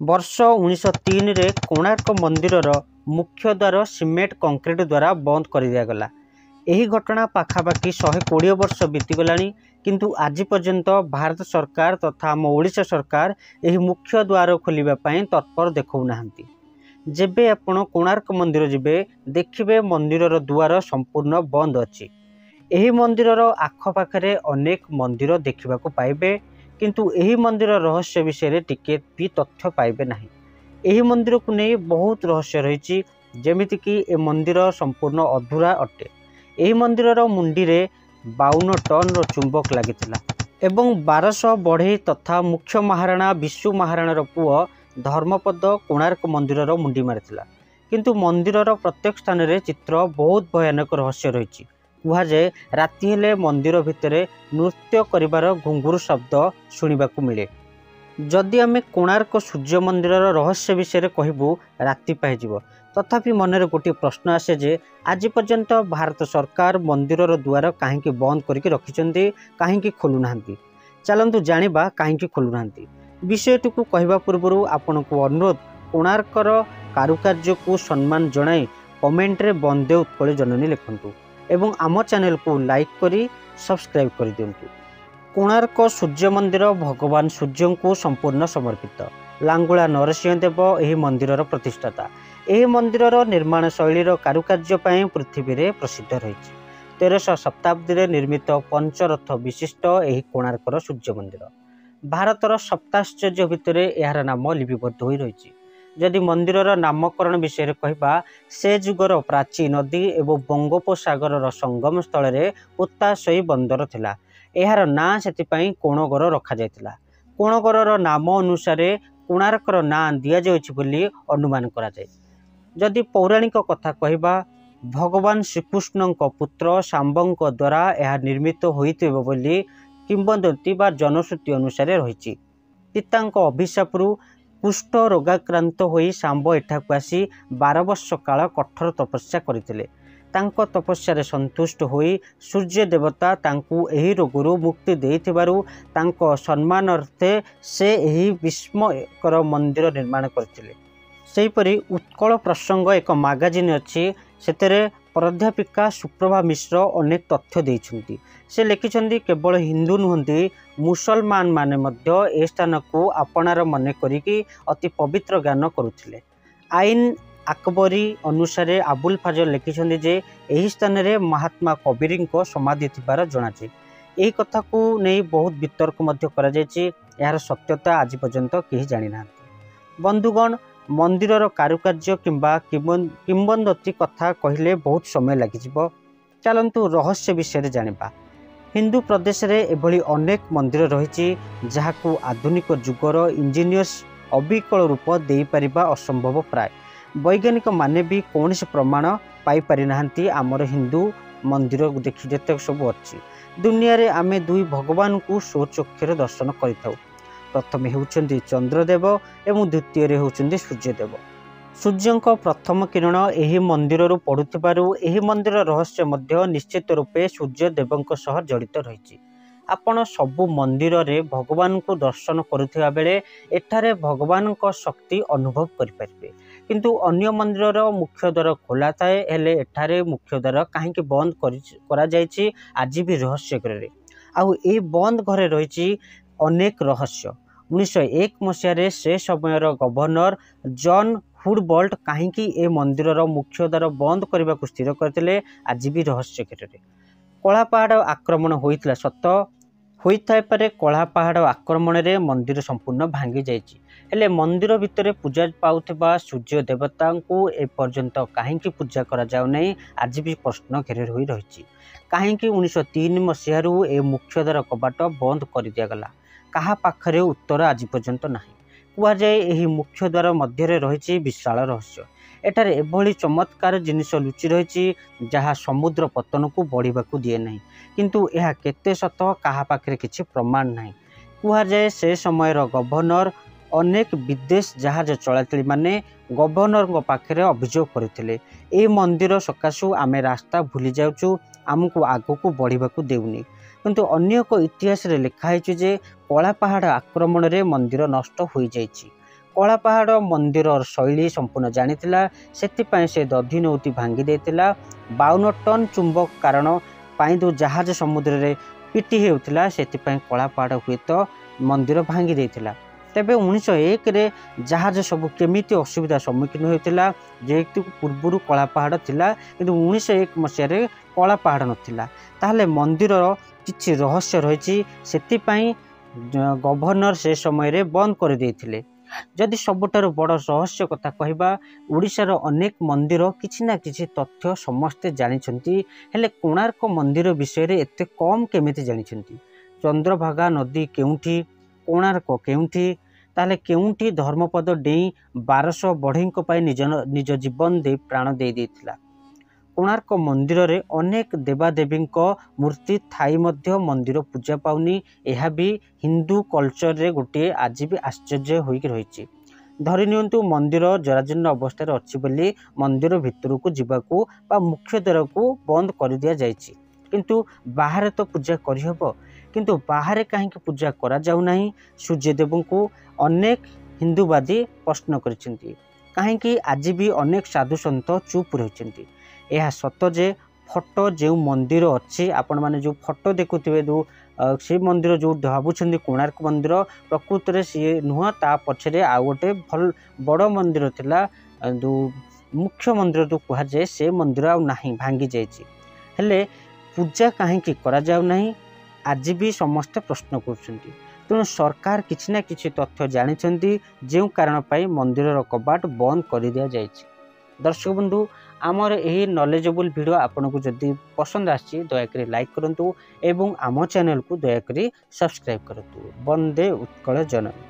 वर्ष 1903 रे कोणार्क मंदिरर मुख्य द्वार सीमेंट कंक्रीट द्वारा बंद कर दिगला। यही घटना पाखापाखि 120 वर्ष बीतीगला किंतु आज पर्यंत भारत सरकार तथा आम ओडिशा सरकार यही मुख्य द्वार खोलने तत्पर देखना। जेबे आपण कोणार्क मंदिर जिबे देखिबे मंदिरर द्वार संपूर्ण बंद अच्छी। यही मंदिरर आखपाखे अनेक मंदिर देखा पाइबे किंतु यही मंदिर रहस्य विषय टिके भी तथ्य पाइबे नहीं। यही मंदिर को नहीं बहुत रहस्य रही जेमिति कि ए मंदिर संपूर्ण अधूरा अटे। यही मंदिरर मुंडी रे 52 टन चुंबक लागिथिला एवं 1200 बढ़ई तथा मुख्य महाराणा विशु महाराणार पुओ धर्मपद कोणार्क मंदिरर मुंडी मारिथिला। किंतु मंदिरर प्रत्येक स्थान रे चित्र बहुत भयानक रहस्य रही। कहुए राति हेले मंदिर भितर नृत्य करिवार घुंघुर शब्द शुणा मिले। जदि आमे कोणार्क सूर्य मंदिरर रहस्य विषय कहबू राति पाइजिव। तथापि मनरे गोटे प्रश्न आसे जे आज पर्यंत भारत सरकार मंदिरर द्वार कहीं बंद करके रखिछन्ती, कहीं खोलुना। चलतु जानिबा कहीं खोलुना। विषयटी को कहवा पूर्व आपण को अनुरोध कोणार्कर कारुकार्य को सम्मान जणाई कमेंट रे वंदे उत्कल जननी लिखंतु एवं आम चैनल को लाइक करी सब्सक्राइब कर दिंतु। कोणार्क सूर्य मंदिर भगवान सूर्य को संपूर्ण समर्पित। लांगुला नरसिंह देव यही मंदिरर प्रतिष्ठाता। यही मंदिरर निर्माण शैलीर कारुकार्य पृथ्वी रे प्रसिद्ध रही। 1300 शताब्दी निर्मित पंचरथ विशिष्ट यही कोणार्कर सूर्य मंदिर भारतर सप्ताश्चर्य भितर यार नाम लिपिबद्ध हो रही। जदि मंदिरर नामकरण विषय कहबा से जुगर प्राची नदी एवं बंगोपसागर संगम स्थल रे उत्ताशयी बंदर थिला। यार ना सेतिपई कोणगर रखा जायतिला। कोणगरर नाम अनुसार कोणार्कर ना दिया जायछि बोली अनुमान करा जाय। जदि पौराणिक कथा कहबा भगवान श्रीकृष्ण पुत्र सांबंक द्वारा यह निर्मित होइतिबो बोली किंवदंती बा जनश्रुति अनुसार रही। पितांक अभिशापरू कुष्ठ रोगाक्रांत होई सांब एठाकु आसी 12 वर्ष काल कठोर तपस्या करथिले। तांको तपस्या रे संतुष्ट होई सूर्य देवता तांकु एही रोगरू मुक्ति देइथिबारु तांको सम्मानार्थे से एही विस्मयकर मंदिर निर्माण करथिले। सेहीपरि उत्कल प्रसंग एक मैगजीन अच्छी सेतेरे प्राध्यापिका सुप्रभा मिश्र अनेक तथ्य देइछन्ति। से लिखिछन्ति केवल हिंदू नुहंती मुसलमान माने मध्य ए स्थान को आपणार मन करिकी अति पवित्र ज्ञान करुथिले। आईन अकबरी अनुसार आबुल फाजल लिखिछन्ति जे एही स्थान रे महात्मा कबीर समाधि थिबार जणाजे। एही कथा को नै बहुत वितर्क मध्य करा जायछि। यार सत्यता आज पर्यंत केही जानि नाहांती। बंधुगण मंदिरर कारुकार्य किंबा किंवदंती कथा कहले बहुत समय लागिजिबो। चलंतु रहस्य विषय जानिबा। हिंदू प्रदेश रे एभली अनेक मंदिर रही जहाकू आधुनिक जुगर इंजीनियर्स अविकल रूप दे परिबा असंभव प्राय। वैज्ञानिक माने भी कौन प्रमाण पाई पारि नाहांती। आमर हिंदू मंदिर देखि जते सब अच्छी दुनिया रे आमे दुई भगवान को स्वचक्षुर दर्शन करिथाउ। प्रथम हेउचंदी चंद्रदेव एवं द्वितीय हेउचंदी सूर्यदेव। सूर्यंक प्रथम किरण एही मंदिररू पड़ुथिबारु एही मंदिर रहस्य मध्य निश्चित रूपे सूर्यदेवंक सह जड़ित रही। आपण सबु मंदिर रे भगवान को दर्शन करुथिबा बेले एठारे भगवान को शक्ति अनुभव करिपारिबे। किंतु अन्य मंदिर मुख्य द्वार खोला थाए हेले एठारे मुख्य द्वार काहेकि बंद करा जायछि आज भी रहस्य करे। आउ ए बंद घरे रही अनेक रहस्य। 1901 मसीह से समयर गवर्नर जॉन हुडबल्ट कहीं ए मंदिरर मुख्य द्वार बंद करने को स्थिर करते आज भी रहस्य घेरे। कला पहाड़ आक्रमण होता सत होता पारे। कला पहाड़ आक्रमण रे मंदिर संपूर्ण भांगी जाइए हेले मंदिर भितर पूजा पाउथिबा सूर्य देवता को एपर्यंत कहीं पूजा करा जाउ नै आज भी प्रश्न घेरे होई रही। कहीं 1903 मसीह ए मुख्य द्वार कबाट बंद कर दिगला कहा पाखरे उत्तर आज पर्यंत नाही। कहुए यही मुख्य द्वार मध्य रही विशाल रहस्य। एठारे एभली चमत्कार जिनिस लुचि रही जहाँ समुद्र पतन को बढ़ा दिए नहीं। किंतु यह केते सत कहा पाखरे किछि प्रमाण नहीं। कहुए से समयर गवर्नर अनेक विदेश जहाज चलाचली माने गवर्नर पाखे अभियोग करते ए मंदिर सकाशु आमे रास्ता भूली जाऊँ आमको आगो को बढ़ा देउनी। किंतु अन्य एक इतिहास रे लिखाई जे कला पहाड़ आक्रमण रे मंदिर नष्ट हो जाइछि। କଳାପାହାଡ଼ ମନ୍ଦିରର ଶୈଳୀ ସମ୍ପୂର୍ଣ୍ଣ ଜାଣିଥିଲା, ସେଥିପାଇଁ ସେ ଦଧି ନଉତି ଭାଙ୍ଗି ଦେଇଥିଲା। 52 ଟନ୍ ଚୁମ୍ବକ କାରଣ ପାଇଁ ଯେଉଁ ଜାହାଜ ସମୁଦ୍ରରେ ପିଟି ହେଉଥିଲା, ସେଥିପାଇଁ କଳାପାହାଡ଼ ହୁଏତ ମନ୍ଦିର ଭାଙ୍ଗି ଦେଇଥିଲା। ତେବେ 1901ରେ ଜାହାଜ ସବୁ କେମିତି ଅସୁବିଧା ସମ୍ମୁଖୀନ ହେଉଥିଲା, ଯେହେତୁ ପୂର୍ବରୁ କଳାପାହାଡ଼ ଥିଲା କିନ୍ତୁ 1901 ମସିହାରେ କଳାପାହାଡ଼ ନଥିଲା, ତାହେଲେ ମନ୍ଦିରର କିଛି ରହସ୍ୟ ରହିଛି, ସେଥିପାଇଁ ଗଭର୍ଣ୍ଣର ସେ ସମୟରେ ବନ୍ଦ କରିଦେଇଥିଲେ। ଯଦି ସବୁଠାରୁ ବଡ଼ ରହସ୍ୟ କଥା କହିବା, ଓଡ଼ିଶାର ଅନେକ ମନ୍ଦିର କିଛି ନା କିଛି ତଥ୍ୟ ସମସ୍ତେ ଜାଣିଛନ୍ତି, ହେଲେ କୋଣାର୍କ ମନ୍ଦିର ବିଷୟରେ ଏତେ କମ୍ କେମିତି ଜାଣିଛନ୍ତି? ଚନ୍ଦ୍ରଭାଗା ନଦୀ କେଉଁଠି, କୋଣାର୍କ କେଉଁଠି, ତାହେଲେ କେଉଁଠି ଧର୍ମପଦ ଡେଇଁ 1200 ବଢ଼େଇଙ୍କ ପାଇଁ ନିଜ ଜୀବନ ଦେଇ ପ୍ରାଣ ଦେଇଥିଲା। କୋଣାର୍କ ମନ୍ଦିରରେ ଅନେକ ଦେବାଦେବୀଙ୍କ ମୂର୍ତ୍ତି ଥାଇ ମଧ୍ୟ ମନ୍ଦିର ପୂଜା ପାଉନି, ଏହା ବି ହିନ୍ଦୁ କଲଚରରେ ଗୋଟିଏ ଆଜି ବି ଆଶ୍ଚର୍ଯ୍ୟ ହୋଇକି ରହିଛି। ଧରି ନିଅନ୍ତୁ ମନ୍ଦିର ଜରାଜୀର୍ଣ୍ଣ ଅବସ୍ଥାରେ ଅଛି ବୋଲି ମନ୍ଦିର ଭିତରକୁ ଯିବାକୁ ବା ମୁଖ୍ୟ ଦ୍ୱାରକୁ ବନ୍ଦ କରିଦିଆଯାଇଛି, କିନ୍ତୁ ବାହାରେ ତ ପୂଜା କରିହେବ, କିନ୍ତୁ ବାହାରେ କାହିଁକି ପୂଜା କରାଯାଉନାହିଁ? ସୂର୍ଯ୍ୟଦେବଙ୍କୁ ଅନେକ ହିନ୍ଦୁବାଦୀ ପ୍ରଶ୍ନ କରିଛନ୍ତି। କାହିଁକି ଆଜି ବି ଅନେକ ସାଧୁସନ୍ଥ ଚୁପ୍ ରହିଛନ୍ତି? ଏହା ସତ ଯେ ଫଟୋ ଯେଉଁ ମନ୍ଦିର ଅଛି, ଆପଣମାନେ ଯେଉଁ ଫଟୋ ଦେଖୁଥିବେ, ଯେଉଁ ସେ ମନ୍ଦିର ଯେଉଁ ଭାବୁଛନ୍ତି କୋଣାର୍କ ମନ୍ଦିର, ପ୍ରକୃତରେ ସିଏ ନୁହଁ, ତା ପଛରେ ଆଉ ଗୋଟେ ବଡ଼ ମନ୍ଦିର ଥିଲା, ଯେଉଁ ମୁଖ୍ୟ ମନ୍ଦିର ଯେଉଁ କୁହାଯାଏ, ସେ ମନ୍ଦିର ଆଉ ନାହିଁ, ଭାଙ୍ଗି ଯାଇଛି। ହେଲେ ପୂଜା କାହିଁକି କରାଯାଉନାହିଁ ଆଜି ବି ସମସ୍ତେ ପ୍ରଶ୍ନ କରୁଛନ୍ତି। ତେଣୁ ସରକାର କିଛି ନା କିଛି ତଥ୍ୟ ଜାଣିଛନ୍ତି, ଯେଉଁ କାରଣ ପାଇଁ ମନ୍ଦିରର କବାଟ ବନ୍ଦ କରିଦିଆଯାଇଛି। ଦର୍ଶକ ବନ୍ଧୁ, ଆମର ଏହି ନଲେଜେବୁଲ୍ ଭିଡ଼ିଓ ଆପଣଙ୍କୁ ଯଦି ପସନ୍ଦ ଆସିଛି, ଦୟାକରି ଲାଇକ୍ କରନ୍ତୁ ଏବଂ ଆମ ଚ୍ୟାନେଲକୁ ଦୟାକରି ସବସ୍କ୍ରାଇବ୍ କରନ୍ତୁ। ବନ୍ଦେ ଉତ୍କଳ ଜନନୀ।